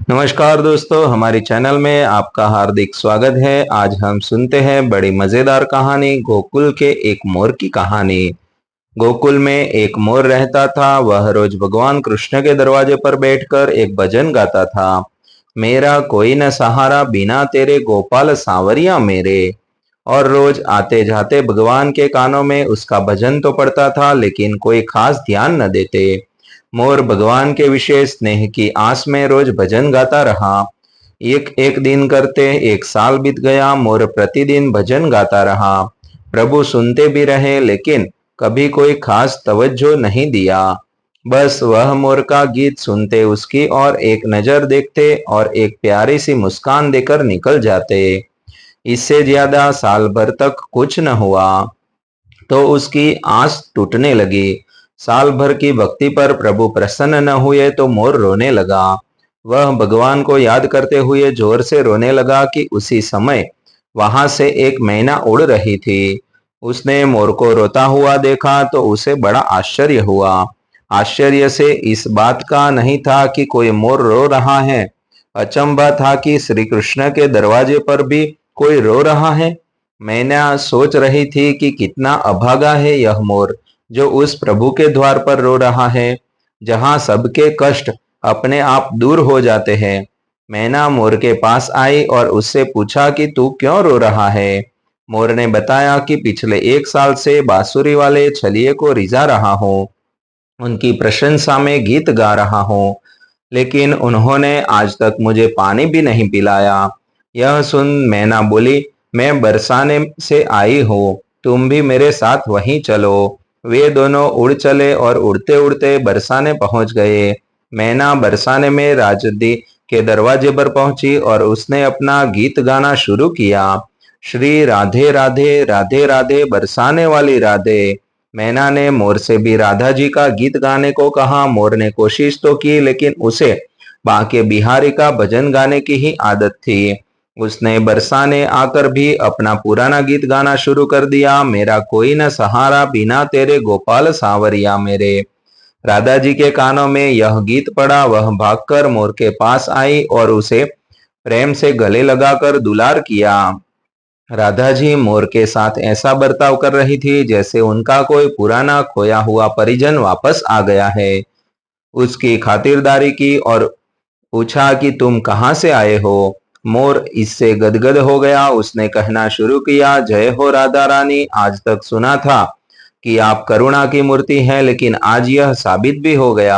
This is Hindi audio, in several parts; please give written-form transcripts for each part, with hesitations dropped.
नमस्कार दोस्तों, हमारी चैनल में आपका हार्दिक स्वागत है। आज हम सुनते हैं बड़ी मजेदार कहानी गोकुल के एक मोर की कहानी। गोकुल में एक मोर रहता था। वह रोज भगवान कृष्ण के दरवाजे पर बैठकर एक भजन गाता था। मेरा कोई न सहारा बिना तेरे गोपाल सांवरिया मेरे। और रोज आते जाते भगवान के कानों में उसका भजन तो पड़ता था, लेकिन कोई खास ध्यान न देते। मोर भगवान के विशेष स्नेह की आस में रोज भजन गाता रहा। एक एक दिन करते एक साल बीत गया। मोर प्रतिदिन भजन गाता रहा। प्रभु सुनते भी रहे, लेकिन कभी कोई खास तवज्जो नहीं दिया। बस वह मोर का गीत सुनते, उसकी ओर एक नजर देखते और एक प्यारी सी मुस्कान देकर निकल जाते। इससे ज्यादा साल भर तक कुछ न हुआ तो उसकी आस टूटने लगी। साल भर की भक्ति पर प्रभु प्रसन्न न हुए तो मोर रोने लगा। वह भगवान को याद करते हुए जोर से रोने लगा कि उसी समय वहां से एक मैना उड़ रही थी। उसने मोर को रोता हुआ देखा तो उसे बड़ा आश्चर्य हुआ। आश्चर्य से इस बात का नहीं था कि कोई मोर रो रहा है, अचंभा था कि श्री कृष्ण के दरवाजे पर भी कोई रो रहा है। मैना सोच रही थी कि कितना अभागा है यह मोर, जो उस प्रभु के द्वार पर रो रहा है, जहां सबके कष्ट अपने आप दूर हो जाते हैं। मैना मोर के पास आई और उससे पूछा कि तू क्यों रो रहा है। मोर ने बताया कि पिछले एक साल से बांसुरी वाले छलिए को रिझा रहा हूँ, उनकी प्रशंसा में गीत गा रहा हूँ, लेकिन उन्होंने आज तक मुझे पानी भी नहीं पिलाया। यह सुन मैना बोली, मैं बरसाने से आई हूँ, तुम भी मेरे साथ वहीं चलो। वे दोनों उड़ चले और उड़ते उड़ते बरसाने पहुंच गए। मैना बरसाने में राजदी के दरवाजे पर पहुंची और उसने अपना गीत गाना शुरू किया। श्री राधे राधे राधे राधे बरसाने वाली राधे। मैना ने मोर से भी राधा जी का गीत गाने को कहा। मोर ने कोशिश तो की, लेकिन उसे बांके बिहारी का भजन गाने की ही आदत थी। उसने बरसाने आकर भी अपना पुराना गीत गाना शुरू कर दिया। मेरा कोई न सहारा बिना तेरे गोपाल सांवरिया मेरे। राधा जी के कानों में यह गीत पड़ा। वह भागकर मोर के पास आई और उसे प्रेम से गले लगाकर दुलार किया। राधा जी मोर के साथ ऐसा बर्ताव कर रही थी जैसे उनका कोई पुराना खोया हुआ परिजन वापस आ गया है। उसकी खातिरदारी की और पूछा कि तुम कहाँ से आए हो। मोर इससे गदगद हो गया। उसने कहना शुरू किया, जय हो राधा रानी। आज तक सुना था कि आप करुणा की मूर्ति हैं, लेकिन आज यह साबित भी हो गया।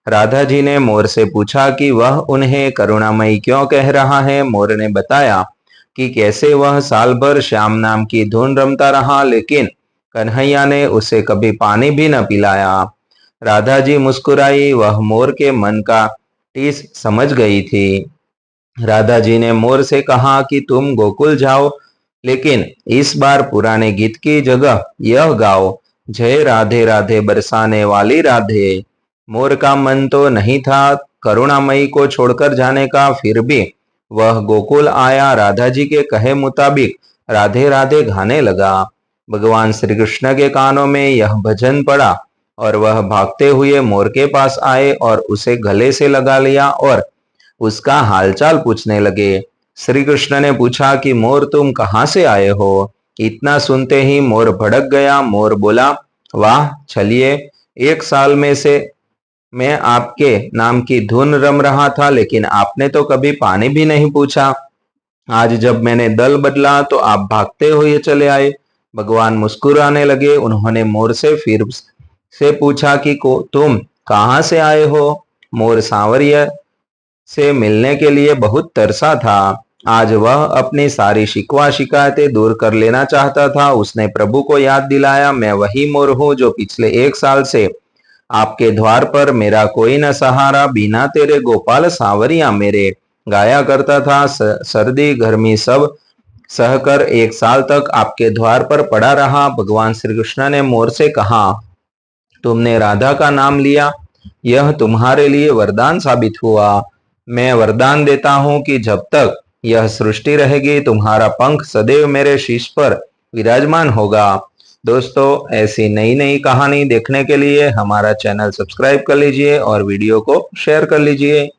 राधा जी ने मोर से पूछा कि वह उन्हें करुणामयी क्यों कह रहा है। मोर ने बताया कि कैसे वह साल भर श्याम नाम की धुन रमता रहा, लेकिन कन्हैया ने उसे कभी पानी भी न पिलाया। राधा जी मुस्कुराई। वह मोर के मन का टीस समझ गई थी। राधा जी ने मोर से कहा कि तुम गोकुल जाओ, लेकिन इस बार पुराने गीत की जगह यह गाओ, जय राधे राधे बरसाने वाली राधे। मोर का मन तो नहीं था करुणामयी को छोड़कर जाने का, फिर भी वह गोकुल आया। राधा जी के कहे मुताबिक राधे राधे गाने लगा। भगवान श्री कृष्ण के कानों में यह भजन पड़ा और वह भागते हुए मोर के पास आए और उसे गले से लगा लिया और उसका हालचाल पूछने लगे। श्री कृष्ण ने पूछा कि मोर तुम कहाँ से आए हो। इतना सुनते ही मोर भड़क गया। मोर बोला, वाह चलिए, एक साल में से मैं आपके नाम की धुन रम रहा था, लेकिन आपने तो कभी पानी भी नहीं पूछा। आज जब मैंने दल बदला तो आप भागते हुए चले आए। भगवान मुस्कुराने लगे। उन्होंने मोर से फिर से पूछा कि तुम कहाँ से आए हो। मोर सांवरिया से मिलने के लिए बहुत तरसा था। आज वह अपनी सारी शिकवा शिकायतें दूर कर लेना चाहता था। उसने प्रभु को याद दिलाया, मैं वही मोर हूँ जो पिछले एक साल से आपके द्वार पर मेरा कोई न सहारा बिना तेरे गोपाल सांवरिया मेरे गाया करता था। सर्दी गर्मी सब सहकर एक साल तक आपके द्वार पर पड़ा रहा। भगवान श्री कृष्ण ने मोर से कहा, तुमने राधा का नाम लिया, यह तुम्हारे लिए वरदान साबित हुआ। मैं वरदान देता हूं कि जब तक यह सृष्टि रहेगी, तुम्हारा पंख सदैव मेरे शीश पर विराजमान होगा। दोस्तों, ऐसी नई नई कहानी देखने के लिए हमारा चैनल सब्सक्राइब कर लीजिए और वीडियो को शेयर कर लीजिए।